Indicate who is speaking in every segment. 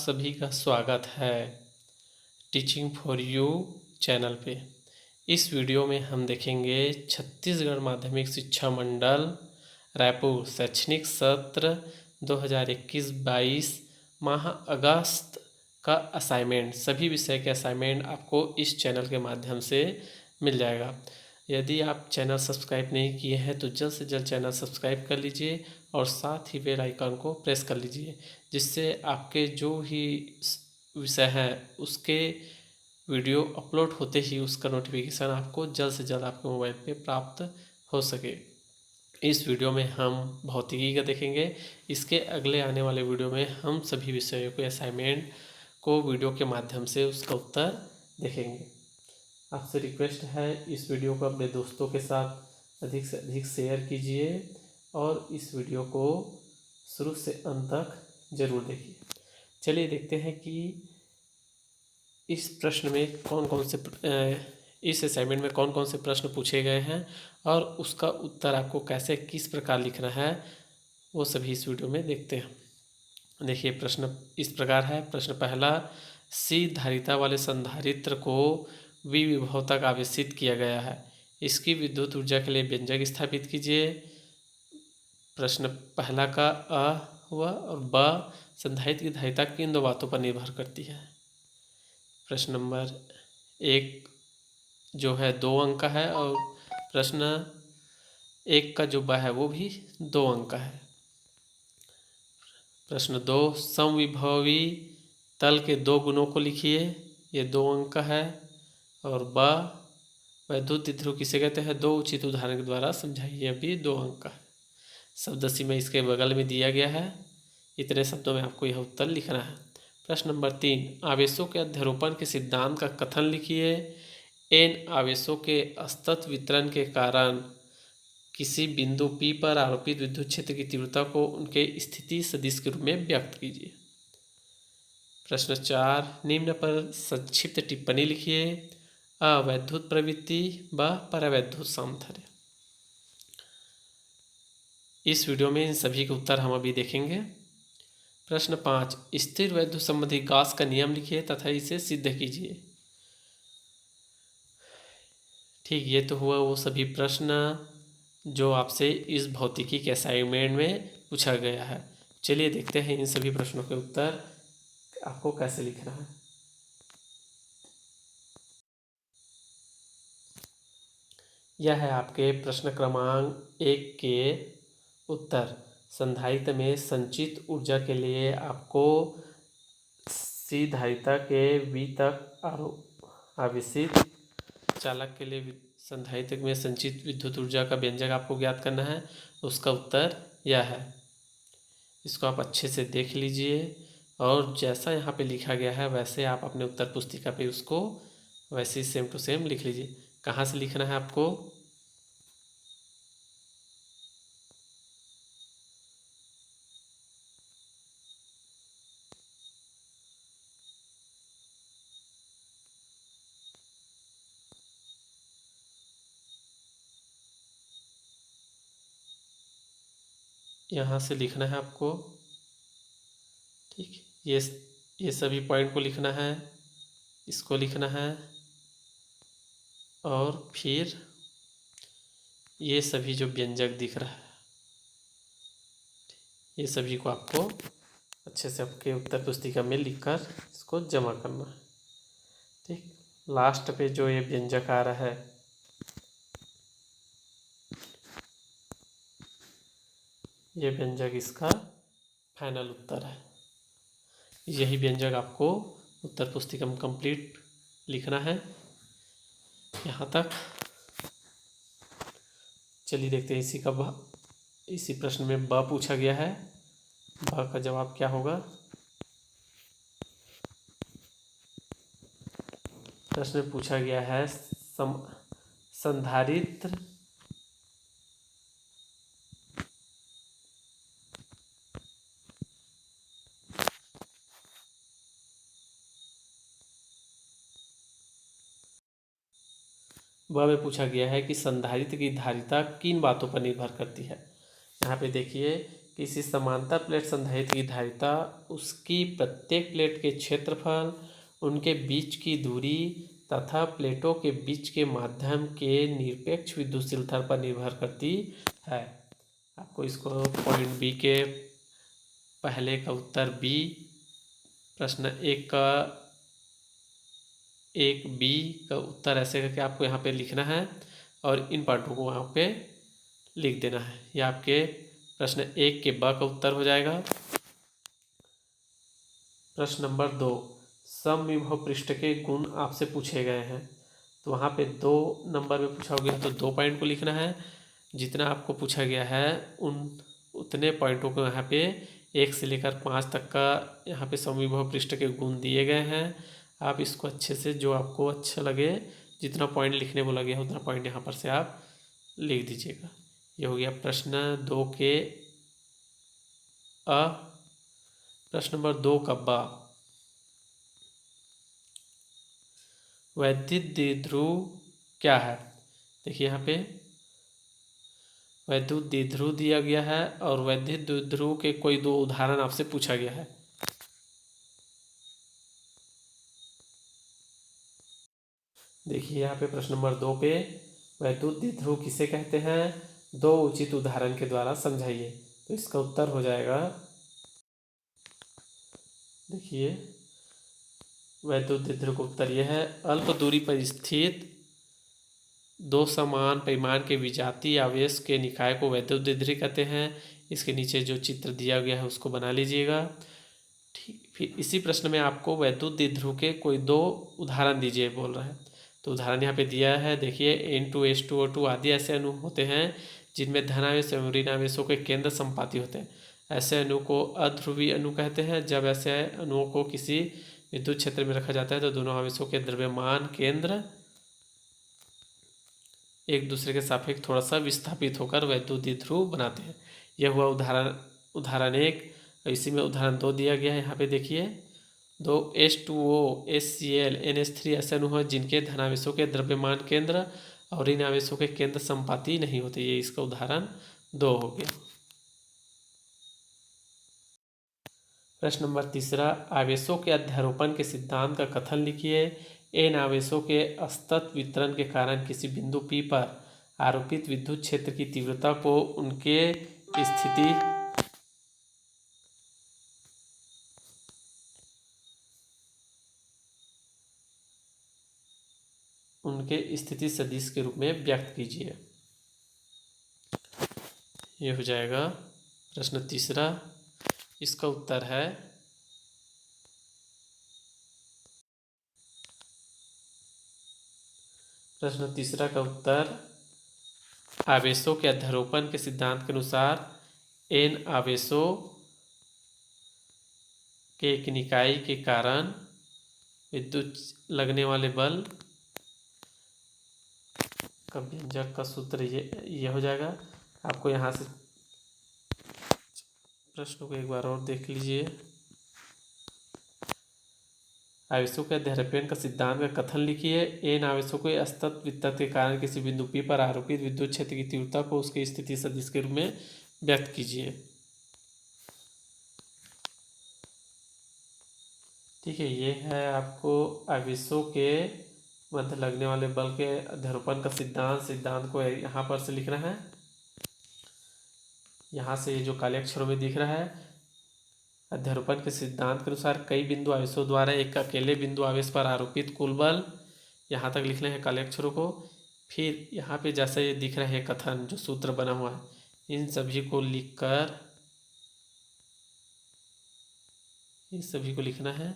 Speaker 1: सभी का स्वागत है टीचिंग फॉर यू चैनल पे। इस वीडियो में हम देखेंगे छत्तीसगढ़ माध्यमिक शिक्षा मंडल रायपुर शैक्षणिक सत्र 2021-22 माह अगस्त का असाइनमेंट। सभी विषय के असाइनमेंट आपको इस चैनल के माध्यम से मिल जाएगा। यदि आप चैनल सब्सक्राइब नहीं किए हैं तो जल्द से जल्द चैनल सब्सक्राइब कर लीजिए और साथ ही बेल आइकन को प्रेस कर लीजिए, जिससे आपके जो भी विषय है उसके वीडियो अपलोड होते ही उसका नोटिफिकेशन आपको जल्द से जल्द आपके मोबाइल पे प्राप्त हो सके। इस वीडियो में हम भौतिकी का देखेंगे। इसके अगले आने वाले वीडियो में हम सभी विषयों के असाइनमेंट को वीडियो के माध्यम से उसका उत्तर देखेंगे। आपसे रिक्वेस्ट है इस वीडियो को अपने दोस्तों के साथ अधिक से अधिक शेयर कीजिए और इस वीडियो को शुरू से अंत तक जरूर देखिए। चलिए देखते हैं कि इस प्रश्न में इस असाइनमेंट में कौन कौन से प्रश्न पूछे गए हैं और उसका उत्तर आपको कैसे किस प्रकार लिखना है वो सभी इस वीडियो में देखते हैं। देखिए प्रश्न इस प्रकार है। प्रश्न पहला, सी धारिता वाले संधारित्र को V विभव तक आवेशित किया गया है। इसकी विद्युत ऊर्जा के लिए व्यंजक स्थापित कीजिए। प्रश्न पहला का अ हुआ और ब, संधारित्र की धारिता किन दो बातों पर निर्भर करती है। प्रश्न नंबर 1 जो है 2 अंक का है और प्रश्न 1 का जो ब है वो भी 2 अंक का है। प्रश्न 2, समविभवी तल के 2 गुणों को लिखिए। ये 2 अंक का है। और ब, वैद्युत ध्रुव किसे कहते हैं, 2 उचित उदाहरण के द्वारा समझाइए। यह भी 2 अंक का है। शब्दसी में इसके बगल में दिया गया है। इतने शब्दों में आपको यह उत्तर लिखना है। प्रश्न नंबर 3, आवेशों के अध्यारोपण के सिद्धांत का कथन लिखिए। n आवेशों के असतत वितरण के कारण किसी बिंदु P पर आरोपित विद्युत क्षेत्र की तीव्रता को उनके स्थिति सदिश के रूप में व्यक्त कीजिए। प्रश्न 4, निम्न पर संक्षिप्त टिप्पणी लिखिए। अ, वैद्युत प्रवृत्ति, ब, परावैद्युत सामर्थ्य। इस वीडियो में इन सभी के उत्तर हम अभी देखेंगे। प्रश्न 5, स्थिर वैद्युत संबंधी गॉस का नियम लिखिए तथा इसे सिद्ध कीजिए। ठीक, ये तो हुआ वो सभी प्रश्न जो आपसे इस भौतिकी के असाइनमेंट में पूछा गया है। चलिए देखते हैं इन सभी प्रश्नों के उत्तर आपको कैसे लिखना है। यह है आपके प्रश्न क्रमांक 1 के उत्तर। संधारित्र में संचित ऊर्जा के लिए आपको सी धारिता के V तक आवेशित चालक के लिए संधारित्र में संचित विद्युत ऊर्जा का व्यंजक आपको ज्ञात करना है। उसका उत्तर यह है। इसको आप अच्छे से देख लीजिए और जैसा यहाँ पे लिखा गया है वैसे आप अपने उत्तर पुस्तिका पे उसको वैसे ही सेम टू सेम लिख लीजिए। कहाँ से लिखना है आपको, यहाँ से लिखना है आपको। ठीक, ये सभी पॉइंट को लिखना है, इसको लिखना है और फिर ये सभी जो व्यंजक दिख रहा है ये सभी को आपको अच्छे से आपके उत्तर पुस्तिका में लिखकर इसको जमा करना है। ठीक, लास्ट पे जो ये व्यंजक आ रहा है ये व्यंजक इसका फाइनल उत्तर है। यही व्यंजक आपको उत्तर पुस्तिका में कंप्लीट लिखना है यहाँ तक। चलिए देखते हैं इसी प्रश्न में ब पूछा गया है। ब का जवाब क्या होगा। प्रश्न में पूछा गया है संधारित्र ब में पूछा गया है कि संधारित्र की धारिता किन बातों पर निर्भर करती है। यहाँ पे देखिए किसी समांतर प्लेट संधारित्र की धारिता, उसकी प्रत्येक प्लेट के क्षेत्रफल, उनके बीच की दूरी तथा प्लेटों के बीच के माध्यम के निरपेक्ष विद्युतशीलता पर निर्भर करती है। आपको इसको पॉइंट बी के पहले का उत्तर बी, प्रश्न एक बी का उत्तर ऐसे करके आपको यहाँ पे लिखना है और इन पार्टों को वहाँ पे लिख देना है। यह आपके प्रश्न 1 के ब का उत्तर हो जाएगा। प्रश्न नंबर 2, समविभव पृष्ठ के गुण आपसे पूछे गए हैं, तो वहाँ पे 2 नंबर में पूछा गया तो 2 पॉइंट को लिखना है। जितना आपको पूछा गया है उतने पॉइंटों को यहाँ पे 1 से लेकर 5 तक का यहाँ पे समविभव पृष्ठ के गुण दिए गए हैं। आप इसको अच्छे से, जो आपको अच्छा लगे, जितना पॉइंट लिखने बोला गया उतना पॉइंट यहाँ पर से आप लिख दीजिएगा। ये हो गया प्रश्न 2 के अ। प्रश्न नंबर 2 का ब, वैद्युत द्विध्रुव क्या है? देखिए यहाँ पे वैद्युत द्विध्रुव दिया गया है और वैद्युत द्विध्रुव के कोई 2 उदाहरण आपसे पूछा गया है। देखिए यहाँ पे प्रश्न नंबर 2 पे वैद्युत द्विध्रुव किसे कहते हैं, 2 उचित उदाहरण के द्वारा समझाइए। तो इसका उत्तर हो जाएगा, देखिए वैद्युत द्विध्रुव का उत्तर यह है, अल्प दूरी पर स्थित 2 समान परिमाण के विजातीय आवेश के निकाय को वैद्युत द्विध्रुव कहते हैं। इसके नीचे जो चित्र दिया गया है उसको बना लीजिएगा। ठीक, फिर इसी प्रश्न में आपको वैद्युत द्विध्रुव के कोई 2 उदाहरण दीजिए बोल रहा है। तो उदाहरण यहाँ पे दिया है, देखिए N2H2O2 आदि ऐसे अणु होते हैं जिनमें धनावेश एवं ऋण आवेशों के केंद्र संपाती होते हैं। ऐसे अणु को अध्रुवीय अणु कहते हैं। जब ऐसे अणुओं को किसी विद्युत क्षेत्र में रखा जाता है तो दोनों आवेशों के द्रव्यमान केंद्र एक दूसरे के सापेक्ष थोड़ा सा विस्थापित होकर वैद्युत द्विध्रुव बनाते हैं। यह हुआ उदाहरण 1। इसी में उदाहरण 2 दिया गया है। यहाँ पे देखिए 2 H2O HCl NH3 ऐसे अणु हैं जिनके धनावेशों के द्रव्यमान केंद्र और ऋण आवेशों के केंद्र संपाती नहीं होते। ये इसका उदाहरण 2 हो गया। प्रश्न नंबर 3, आवेशों के अध्यारोपण के सिद्धांत का कथन लिखिए। इन आवेशों के असतत वितरण के कारण किसी बिंदु P पर आरोपित विद्युत क्षेत्र की तीव्रता को उनके स्थिति सदिश के रूप में व्यक्त कीजिए। ये हो जाएगा प्रश्न 3। इसका उत्तर है प्रश्न 3 का उत्तर, आवेशों के अध्यारोपण के सिद्धांत के अनुसार इन आवेशों के एक निकाय के कारण विद्युत लगने वाले बल का व्यंजक का सूत्र ये हो जाएगा। आपको यहाँ से प्रश्न को एक बार और देख लीजिए। आवेशों के अध्यारोपण का सिद्धांत का कथन लिखिए। इन आवेशों के असतत वितरण के कारण किसी बिंदु P पर आरोपित विद्युत क्षेत्र की तीव्रता को उसकी स्थिति सदिश के रूप में व्यक्त कीजिए। ठीक है, ये है आपको आवेशों के मध्य लगने वाले बल के अध्यारोपण का सिद्धांत को यहाँ पर से लिखना है। यहाँ से ये जो काले अक्षरों में दिख रहा है, अध्यारोपण के सिद्धांत के अनुसार कई बिंदु आवेशों द्वारा एक अकेले बिंदु आवेश पर आरोपित कुल बल, यहाँ तक लिखना है काले अक्षरों को। फिर यहाँ पे जैसा ये दिख रहा है कथन जो सूत्र बना हुआ है, इन सभी को लिखना है।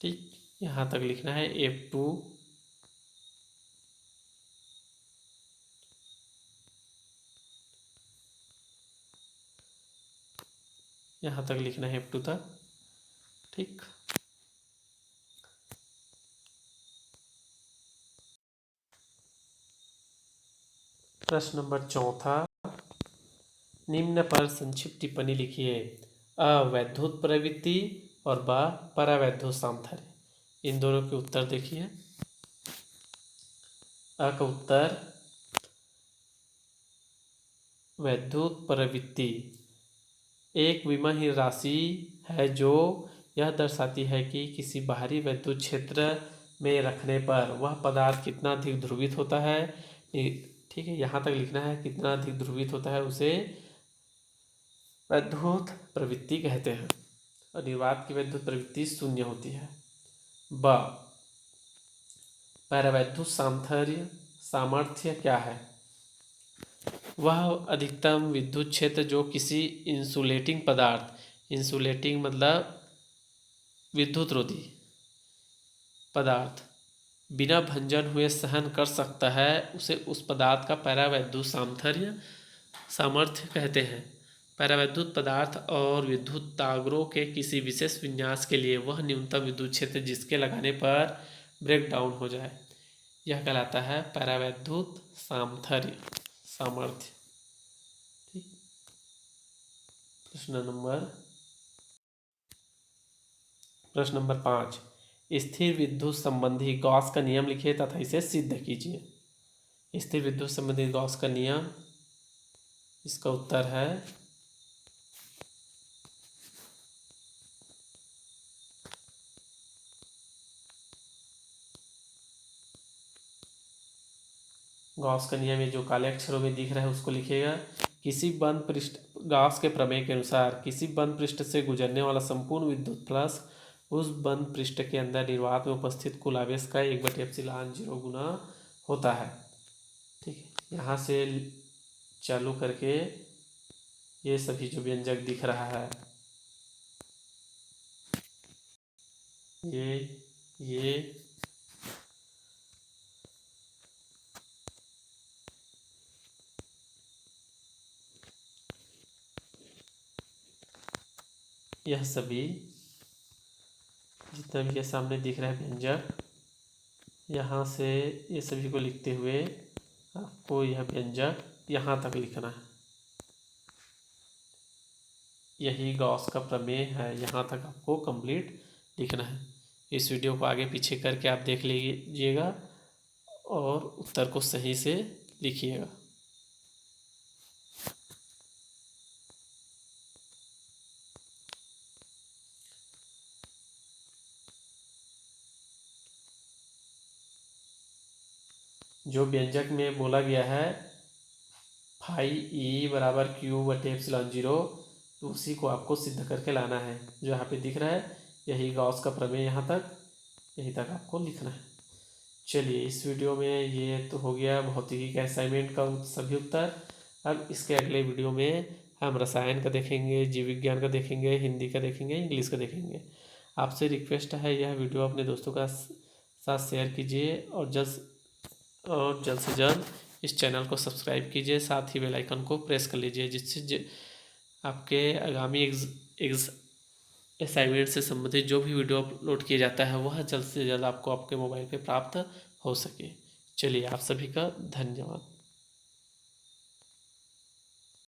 Speaker 1: ठीक, यहाँ तक लिखना है F2 यहाँ तक लिखना है F2 तक। ठीक। प्रश्न नंबर 4, निम्न पर संक्षिप्त टिप्पणी लिखिए। अ वैद्युत प्रवृत्ति और ब परावैद्युत सामर्थ्य। इन दोनों के उत्तर देखिए। अ का उत्तर वैद्युत प्रवृत्ति एक विमाहीन राशि है जो यह दर्शाती है कि किसी बाहरी वैद्युत क्षेत्र में रखने पर वह पदार्थ कितना अधिक ध्रुवित होता है। ठीक है, यहाँ तक लिखना है, कितना अधिक ध्रुवित होता है उसे वैद्युत प्रवृत्ति कहते हैं। और निर्वात की वैद्युत प्रवृत्ति शून्य होती है। ब परावैद्युत सामर्थ्य क्या है? वह अधिकतम विद्युत क्षेत्र जो किसी इंसुलेटिंग पदार्थ, इंसुलेटिंग मतलब विद्युत रोधी पदार्थ, बिना भंजन हुए सहन कर सकता है, उसे उस पदार्थ का परावैद्युत सामर्थ्य कहते हैं। परावैद्युत पदार्थ और विद्युत तारों के किसी विशेष विन्यास के लिए वह न्यूनतम विद्युत क्षेत्र जिसके लगाने पर ब्रेक डाउन हो जाए, यह कहलाता है परावैद्युत सामर्थ्य। ठीक। प्रश्न नंबर 5, स्थिर विद्युत संबंधी गॉस का नियम लिखिए तथा इसे सिद्ध कीजिए। स्थिर विद्युत संबंधी गॉस का नियम, इसका उत्तर है गॉस का नियम, ये जो काले अक्षरों में दिख रहा है उसको लिखिएगा। किसी बंद पृष्ठ, गॉस के प्रमेय के अनुसार किसी बंद पृष्ठ से गुजरने वाला संपूर्ण विद्युत फ्लक्स उस बंद पृष्ठ के अंदर निर्वात में उपस्थित कुल आवेश का 1/ε0 गुना होता है। ठीक है, यहाँ से चालू करके ये सभी जो व्यंजक दिख रहा है, ये यह सभी जितना भी ये सामने दिख रहा है व्यंजक, यहाँ से ये सभी को लिखते हुए आपको यह व्यंजक यहाँ तक लिखना है। यही गॉस का प्रमेय है, यहाँ तक आपको कंप्लीट लिखना है। इस वीडियो को आगे पीछे करके आप देख लीजिएगा और उत्तर को सही से लिखिएगा। जो व्यंजक में बोला गया है फाई ई बराबर Q/ε0, तो उसी को आपको सिद्ध करके लाना है। जो यहाँ पे दिख रहा है यही गॉस का प्रमेय, यहाँ तक यहीं तक आपको लिखना है। चलिए, इस वीडियो में ये तो हो गया भौतिकी के असाइनमेंट का सभी उत्तर। अब इसके अगले वीडियो में हम रसायन का देखेंगे, जीव विज्ञान का देखेंगे, हिंदी का देखेंगे, इंग्लिश का देखेंगे। आपसे रिक्वेस्ट है यह वीडियो अपने दोस्तों का साथ शेयर कीजिए और जल्द से जल्द इस चैनल को सब्सक्राइब कीजिए, साथ ही बेल आइकन को प्रेस कर लीजिए, जिससे आपके आगामी असाइनमेंट से संबंधित जो भी वीडियो अपलोड किया जाता है वह जल्द से जल्द आपको आपके मोबाइल पे प्राप्त हो सके। चलिए, आप सभी का धन्यवाद।